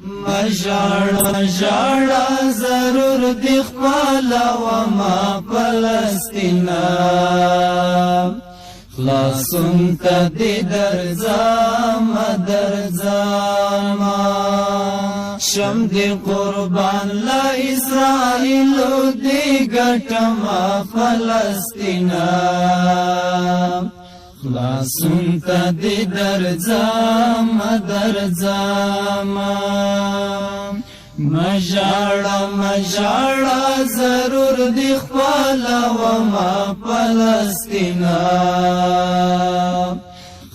مژاړه ژاړه ضرور دی خپله وما فلسطینا خلاصون ته دې درځمه درځمه شم دې قربان له اسرائیلو دې ګټمه فلسطینا خلاصون ته دې درځمه درځمه مژاړه مژاړه ضرور دی خپله وما فلسطینا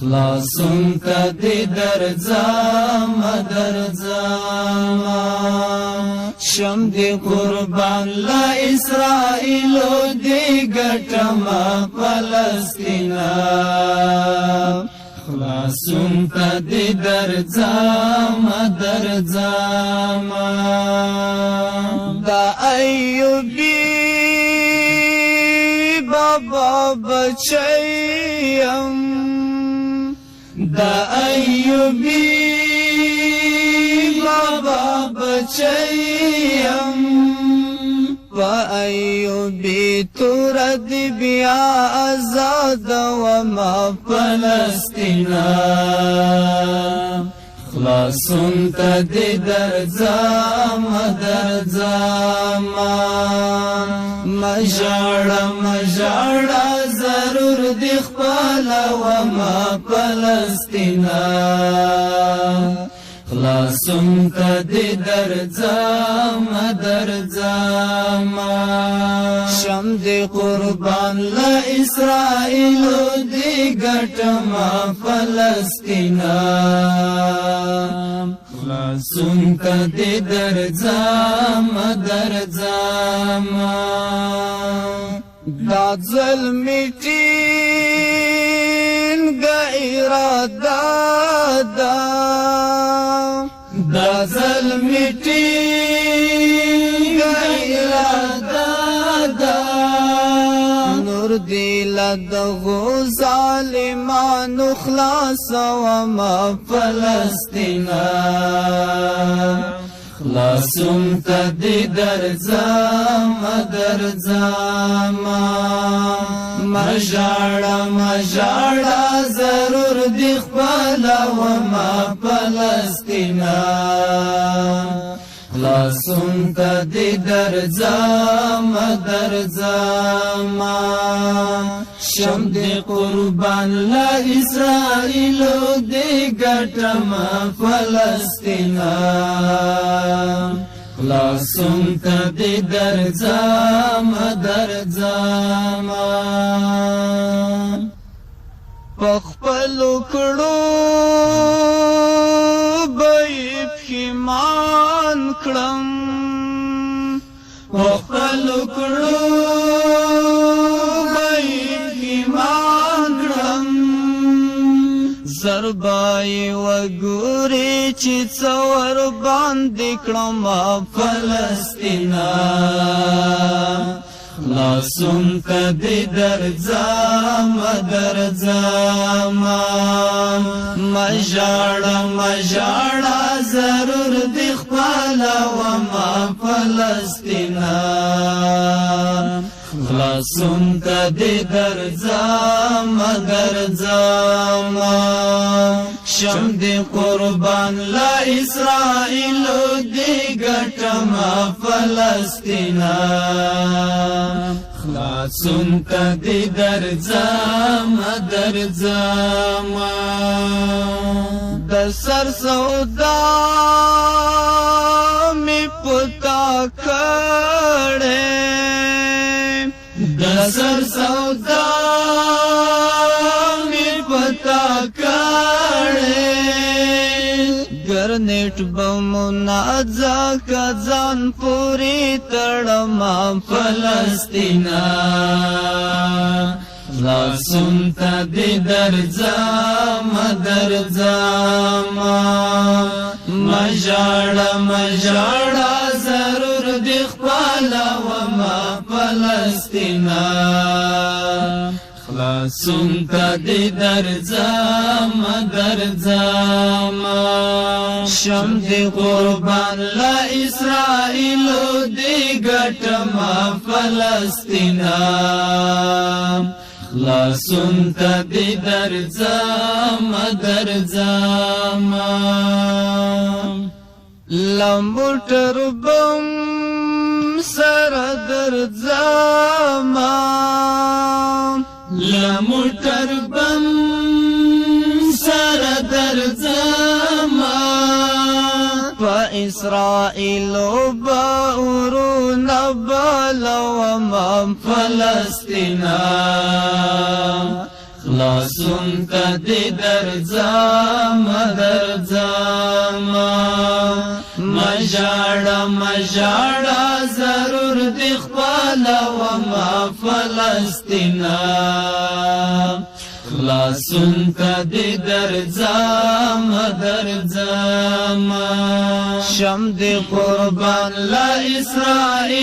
خلاصون ته دې درځمه درځمه شم دې قربان له اسرائیلو دې ګټمه فلسطینا خلاصون ته دې درځمه درځمه دا ایوبی بابا بچیم دا ایوبی بابا بچیم پا ایوبی تورد بیا آزاد وما فلسطینا خلاصون ته دې درځمه درځمه مژاړه مژاړه ضرور دې خپله وما فلسطینا خلاصون ته دې درځمه درځمه شم دې قربان له اسرائیلو دې ګټمه فلسطینا خلاصون ته دې درځمه درځمه دا ظلمي ټینګه اراده ده دا ظلمي ټینګه اراده ده نور دې له دغو ظالمانو خلاصومه فلسطینا خلاصون ته دې درځمه درځمه مژاړه مژاړه ضرور دې خپله وما فلسطینا خلاصون ته دې درځمه درځمه شم دې قربان له اسرائیلو دې ګټمه فلسطینا خلاصون ته دې درځمه درځمه په خپلو کړو به یې پښیمان کړم په خپلو کړو به یې پښیمان کړم زر به یې وګورې چې څه ورباندې کړمه فلسطینا خلاصون ته دې درځمه درځمه مژاړه مژاړه ضرور دې خپله وما فلسطینا خلاصون ته دې درځمه درځمه شم دې قربان له اسرائیلو دې ګټمه فلسطینا خلاصون ته دې درځمه درځمه د سر سودا مې پتا کړې د سر سودا مې پتا کړې ګرنیټ بمونه ځکه ځان پورې تړمه فلسطینا خلاصون ته دې درځمه درځمه مژاړه مژاړه ضرور دې خپله وما فلسطینا خلاصون تا دی درځم درځم شم دی قربان لا اسرائیلو دی ګټما فلسطینا خلاصون تا دی درځم درځم لموټر بم سر درځم لموټر بم سر درځم په اسرائیل باورون بلوم فلسطینا خلاصون تا دی درځم درځم مژاړه ضرور دی خپلوم فلسطینا خلاصون تا دی درځم درځم شم دی قربان لا اسرائیل